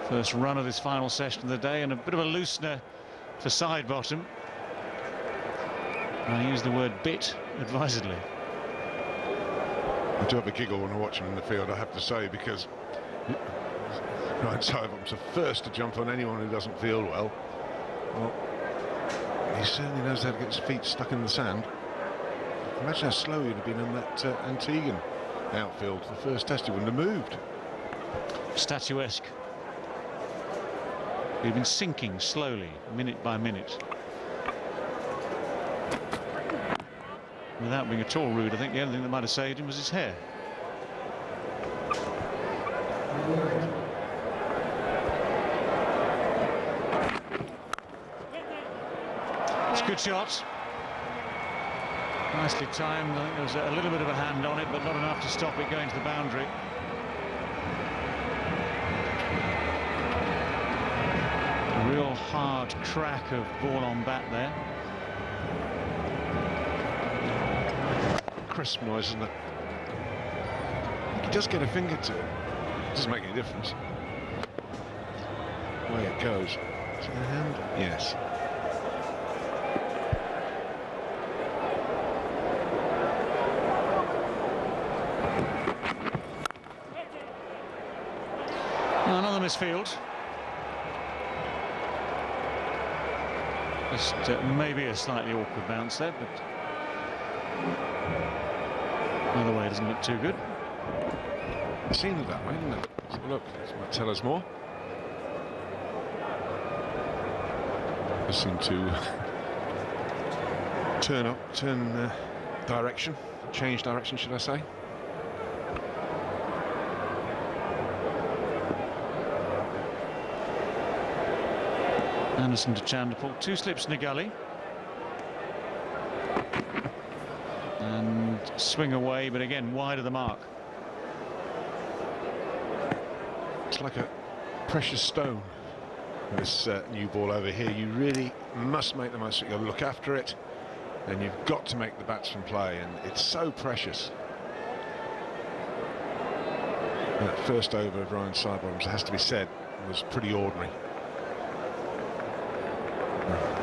First run of this final session of the day, and a bit of a loosener for side bottom. I use the word bit advisedly. I do have a giggle when I watch him in the field, I have to say, because Ryan Sidebottom's the first to jump on anyone who doesn't feel well. Well, he certainly knows how to get his feet stuck in the sand. Imagine how slow he'd have been in that Antiguan outfield. The first test, he wouldn't have moved. Statuesque. He'd been sinking slowly, minute by minute. Without being at all rude, I think the only thing that might have saved him was his hair. It's a good shot. Nicely timed. I think there was a little bit of a hand on it, but not enough to stop it going to the boundary. A real hard crack of ball on bat there. Crisp noise, isn't it? He does get a finger to it. Doesn't make any difference. The way it goes. Is it a hand? Yes. Another misfield. Just maybe a slightly awkward bounce there, but either way, it doesn't look too good. It seemed that way, didn't it? So look, this might tell us more. They seem to turn direction, change direction, should I say? Anderson to Chanderpaul, 2 slips in the gully. And swing away, but again wide of the mark. It's like a precious stone, this new ball over here. You really must make the most of it. You've got to look after it, and you've got to make the batsman play, and it's so precious. And that first over of Ryan Sidebottom's, has to be said, was pretty ordinary.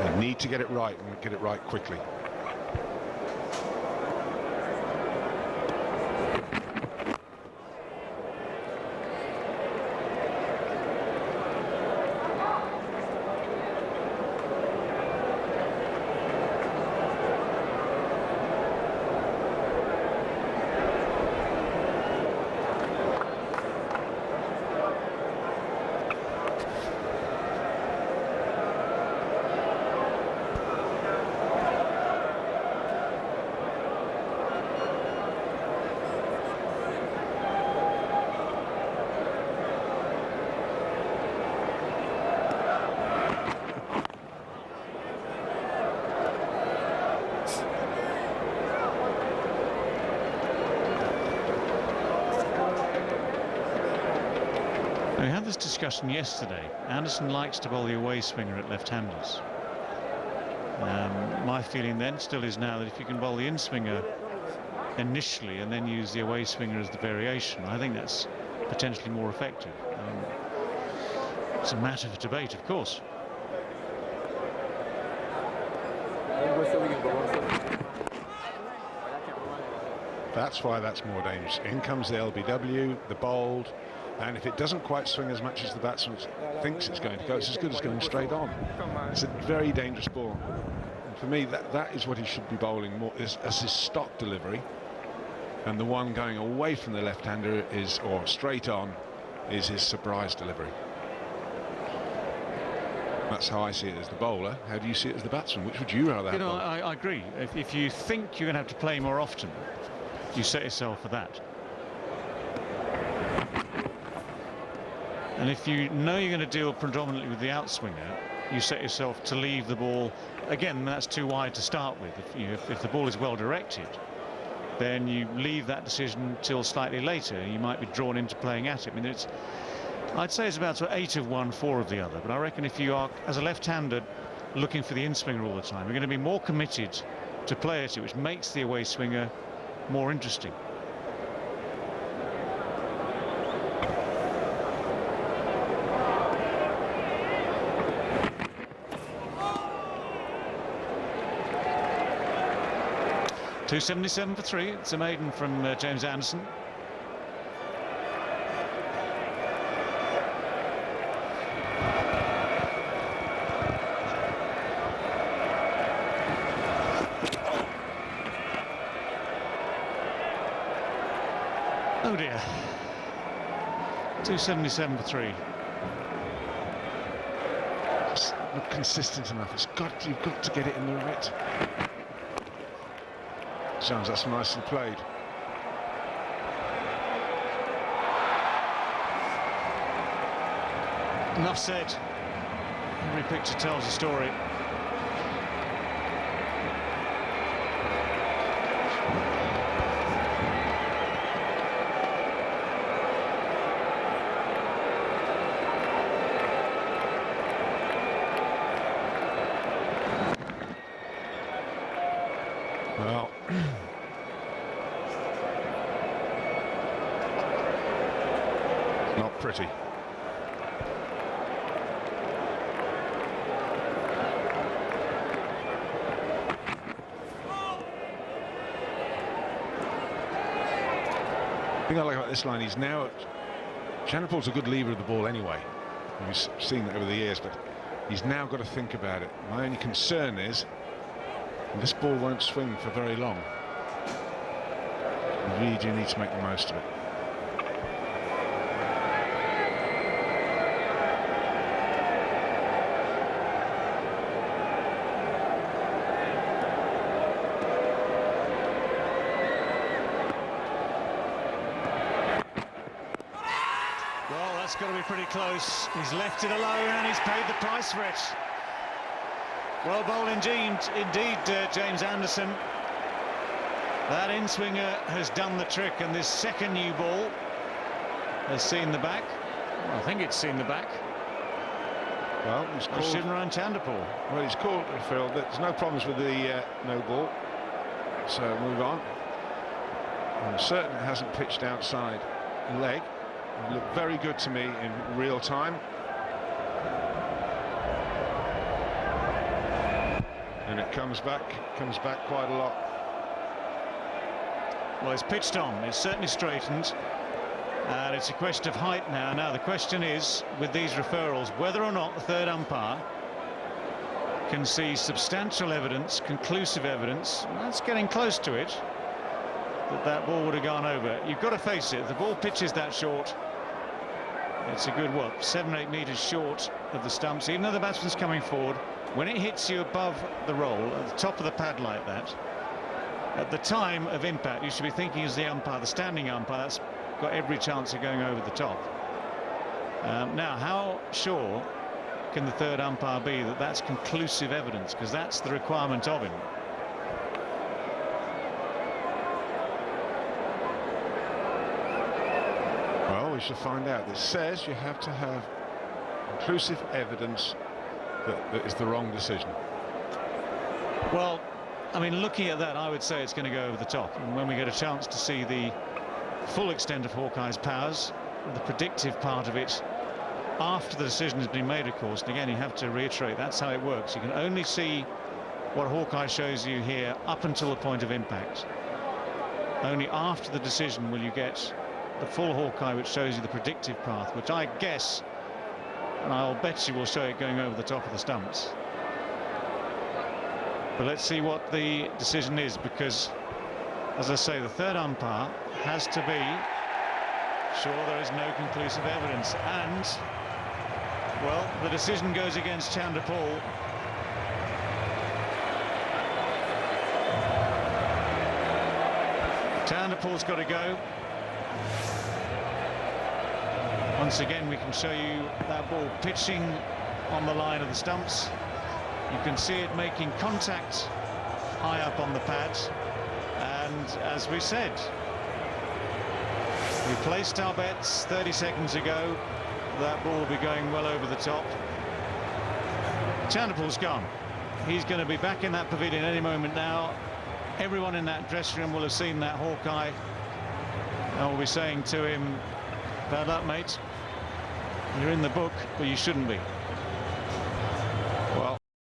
You need to get it right, and get it right quickly. We had this discussion yesterday. Anderson likes to bowl the away swinger at left-handers. My feeling then still is now that if you can bowl the in-swinger initially and then use the away swinger as the variation, I think that's potentially more effective. It's a matter for debate, of course. That's why that's more dangerous. In comes the LBW, the bowled, and if it doesn't quite swing as much as the batsman thinks it's going to go, it's as good as going straight on. It's a very dangerous ball. And for me, that is what he should be bowling more, as his stock delivery. And the one going away from the left-hander is, or straight on, is his surprise delivery. That's how I see it as the bowler. How do you see it as the batsman? Which would you rather have? You know, I agree. If you think you're going to have to play more often, you set yourself for that. And if you know you're going to deal predominantly with the outswinger, you set yourself to leave the ball. Again, that's too wide to start with. If the ball is well directed, then you leave that decision till slightly later. You might be drawn into playing at it. I mean, I'd say it's about 8 of one, 4 of the other. But I reckon if you are, as a left-hander, looking for the in-swinger all the time, you're going to be more committed to play at it, which makes the away swinger more interesting. 277 for 3. It's a maiden from James Anderson. Oh dear. 277 for 3. It's not consistent enough. You've got to get it in the right. Sounds that's nicely played. Enough said. Every picture tells a story. Well, not pretty. The thing I like about this line, he's now... Chanderpaul's a good lever of the ball anyway. We've seen that over the years, but he's now got to think about it. My only concern is this ball won't swing for very long. You really do need to make the most of it. Well, that's got to be pretty close. He's left it alone and he's paid the price for it. Well bowled indeed, James Anderson. That in-swinger has done the trick, and this second new ball has seen the back. Well, I think it's seen the back. Well, he's called Shiv Chanderpaul. Well, he's called, Phil. There's no problems with the no ball. So move on. I'm certain it hasn't pitched outside leg. It looked very good to me in real time. And it comes back quite a lot. Well, it's pitched on. It's certainly straightened. And it's a question of height now. Now, the question is, with these referrals, whether or not the third umpire can see substantial evidence, conclusive evidence, that's getting close to it, that ball would have gone over. You've got to face it. If the ball pitches that short, it's a good, 7-8 metres short of the stumps. Even though the batsman's coming forward, when it hits you above the roll, at the top of the pad like that, at the time of impact, you should be thinking as the umpire, the standing umpire, that's got every chance of going over the top. Now, how sure can the third umpire be that that's conclusive evidence? Because that's the requirement of him. Well, we shall find out. It says you have to have conclusive evidence that is the wrong decision. Well, I mean, looking at that, I would say it's going to go over the top. And when we get a chance to see the full extent of Hawkeye's powers, the predictive part of it, after the decision has been made, of course, and again, you have to reiterate, that's how it works. You can only see what Hawkeye shows you here up until the point of impact. Only after the decision will you get the full Hawkeye, which shows you the predictive path, which I guess, and I'll bet you will show it going over the top of the stumps. But let's see what the decision is, because, as I say, the third umpire has to be sure there is no conclusive evidence. And, well, the decision goes against Chanderpaul. Chanderpaul's got to go. Once again, we can show you that ball pitching on the line of the stumps. You can see it making contact high up on the pad. And as we said, we placed our bets 30 seconds ago. That ball will be going well over the top. Chanderpaul's gone. He's going to be back in that pavilion any moment now. Everyone in that dressing room will have seen that Hawkeye and will be saying to him, bad luck, mate. You're in the book, but you shouldn't be.